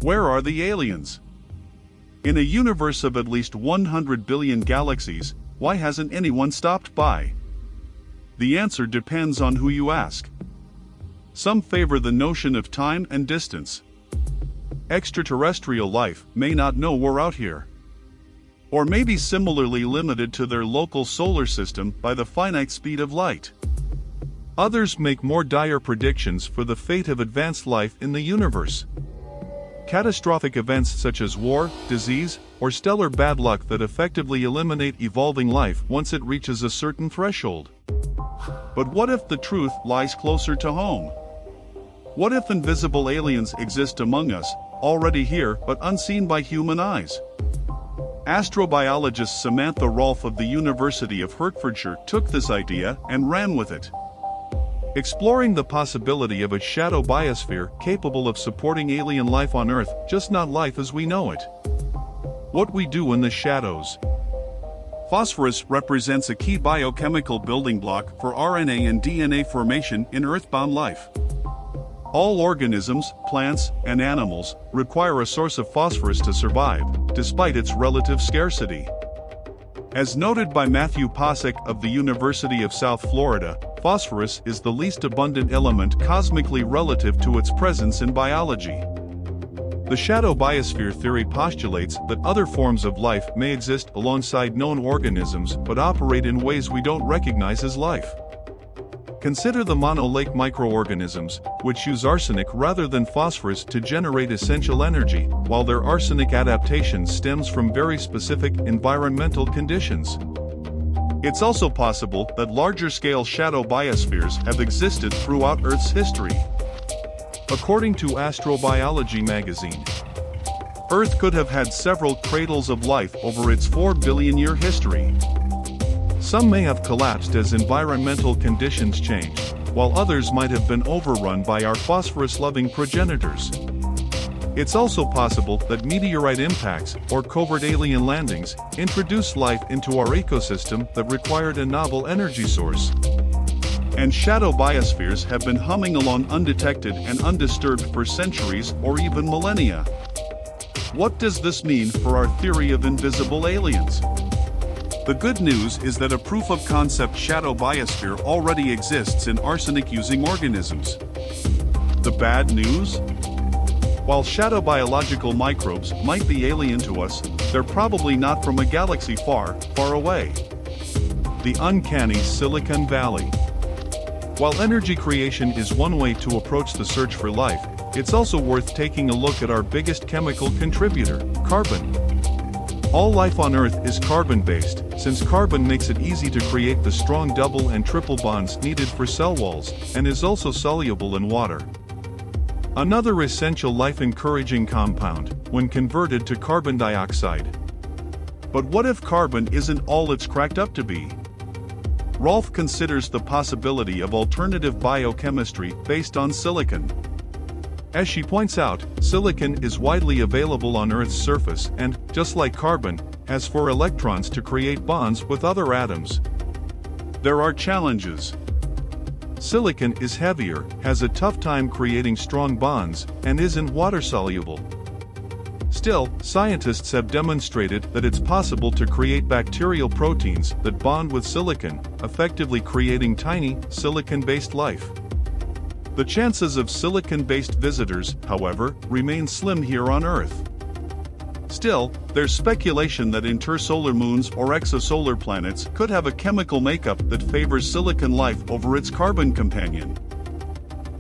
Where are the aliens? In a universe of at least 100 billion galaxies, why hasn't anyone stopped by? The answer depends on who you ask. Some favor the notion of time and distance. Extraterrestrial life may not know we're out here. Or may be similarly limited to their local solar system by the finite speed of light. Others make more dire predictions for the fate of advanced life in the universe. Catastrophic events such as war, disease, or stellar bad luck that effectively eliminate evolving life once it reaches a certain threshold. But what if the truth lies closer to home? What if invisible aliens exist among us, already here but unseen by human eyes? Astrobiologist Samantha Rolfe of the University of Hertfordshire took this idea and ran with it. Exploring the possibility of a shadow biosphere capable of supporting alien life on Earth, just not life as we know it. What we do in the shadows. Phosphorus represents a key biochemical building block for RNA and DNA formation in earthbound life. All organisms, plants, and animals require a source of phosphorus to survive, despite its relative scarcity. As noted by Matthew Posick of the University of South Florida, phosphorus is the least abundant element cosmically relative to its presence in biology. The shadow biosphere theory postulates that other forms of life may exist alongside known organisms but operate in ways we don't recognize as life. Consider the monolake microorganisms, which use arsenic rather than phosphorus to generate essential energy, while their arsenic adaptation stems from very specific environmental conditions. It's also possible that larger-scale shadow biospheres have existed throughout Earth's history. According to Astrobiology magazine, Earth could have had several cradles of life over its 4 billion-year history. Some may have collapsed as environmental conditions changed, while others might have been overrun by our phosphorus-loving progenitors. It's also possible that meteorite impacts or covert alien landings introduced life into our ecosystem that required a novel energy source. And shadow biospheres have been humming along undetected and undisturbed for centuries or even millennia. What does this mean for our theory of invisible aliens? The good news is that a proof-of-concept shadow biosphere already exists in arsenic-using organisms. The bad news? While shadow biological microbes might be alien to us, they're probably not from a galaxy far, far away. The uncanny Silicon Valley. While energy creation is one way to approach the search for life, it's also worth taking a look at our biggest chemical contributor, carbon. All life on Earth is carbon-based, since carbon makes it easy to create the strong double and triple bonds needed for cell walls, and is also soluble in water. Another essential life-encouraging compound, when converted to carbon dioxide. But what if carbon isn't all it's cracked up to be? Rolfe considers the possibility of alternative biochemistry based on silicon. As she points out, silicon is widely available on Earth's surface and, just like carbon, has 4 electrons to create bonds with other atoms. There are challenges. Silicon is heavier, has a tough time creating strong bonds, and isn't water-soluble. Still, scientists have demonstrated that it's possible to create bacterial proteins that bond with silicon, effectively creating tiny, silicon-based life. The chances of silicon-based visitors, however, remain slim here on Earth. Still, there's speculation that intersolar moons or exosolar planets could have a chemical makeup that favors silicon life over its carbon companion.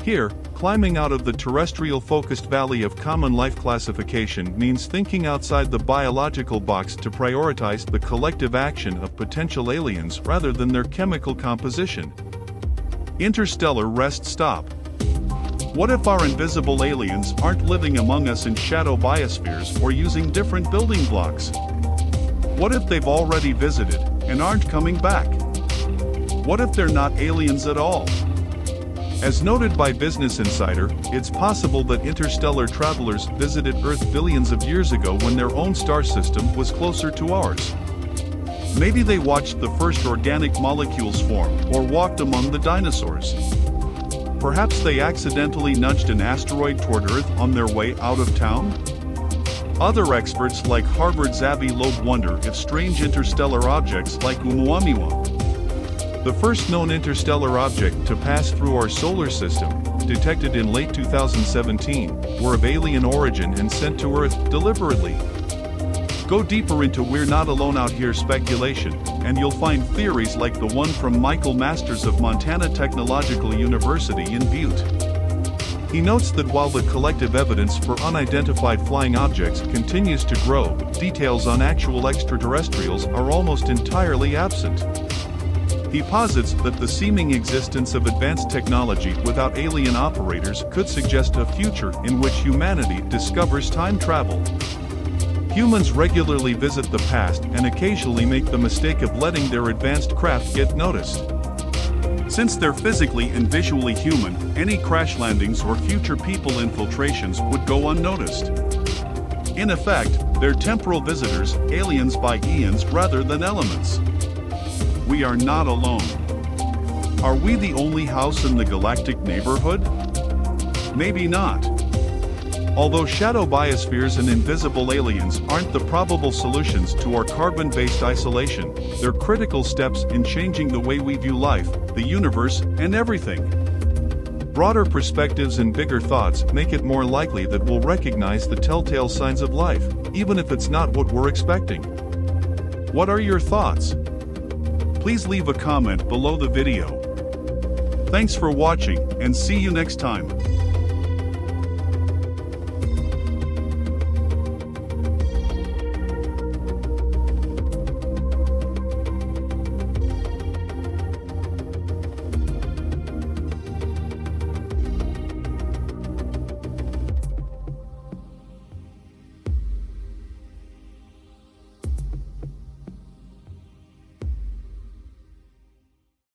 Here, climbing out of the terrestrial-focused valley of common life classification means thinking outside the biological box to prioritize the collective action of potential aliens rather than their chemical composition. Interstellar rest stop. What if our invisible aliens aren't living among us in shadow biospheres or using different building blocks? What if they've already visited and aren't coming back? What if they're not aliens at all? As noted by Business Insider, it's possible that interstellar travelers visited Earth billions of years ago when their own star system was closer to ours. Maybe they watched the first organic molecules form or walked among the dinosaurs. Perhaps they accidentally nudged an asteroid toward Earth on their way out of town? Other experts like Harvard's Avi Loeb wonder if strange interstellar objects like Oumuamua, the first known interstellar object to pass through our solar system, detected in late 2017, were of alien origin and sent to Earth deliberately. Go deeper into We're Not Alone Out Here speculation, and you'll find theories like the one from Michael Masters of Montana Technological University in Butte. He notes that while the collective evidence for unidentified flying objects continues to grow, details on actual extraterrestrials are almost entirely absent. He posits that the seeming existence of advanced technology without alien operators could suggest a future in which humanity discovers time travel. Humans regularly visit the past and occasionally make the mistake of letting their advanced craft get noticed. Since they're physically and visually human, any crash landings or future people infiltrations would go unnoticed. In effect, they're temporal visitors, aliens by eons rather than elements. We are not alone. Are we the only house in the galactic neighborhood? Maybe not. Although shadow biospheres and invisible aliens aren't the probable solutions to our carbon-based isolation, they're critical steps in changing the way we view life, the universe, and everything. Broader perspectives and bigger thoughts make it more likely that we'll recognize the telltale signs of life, even if it's not what we're expecting. What are your thoughts? Please leave a comment below the video. Thanks for watching, and see you next time.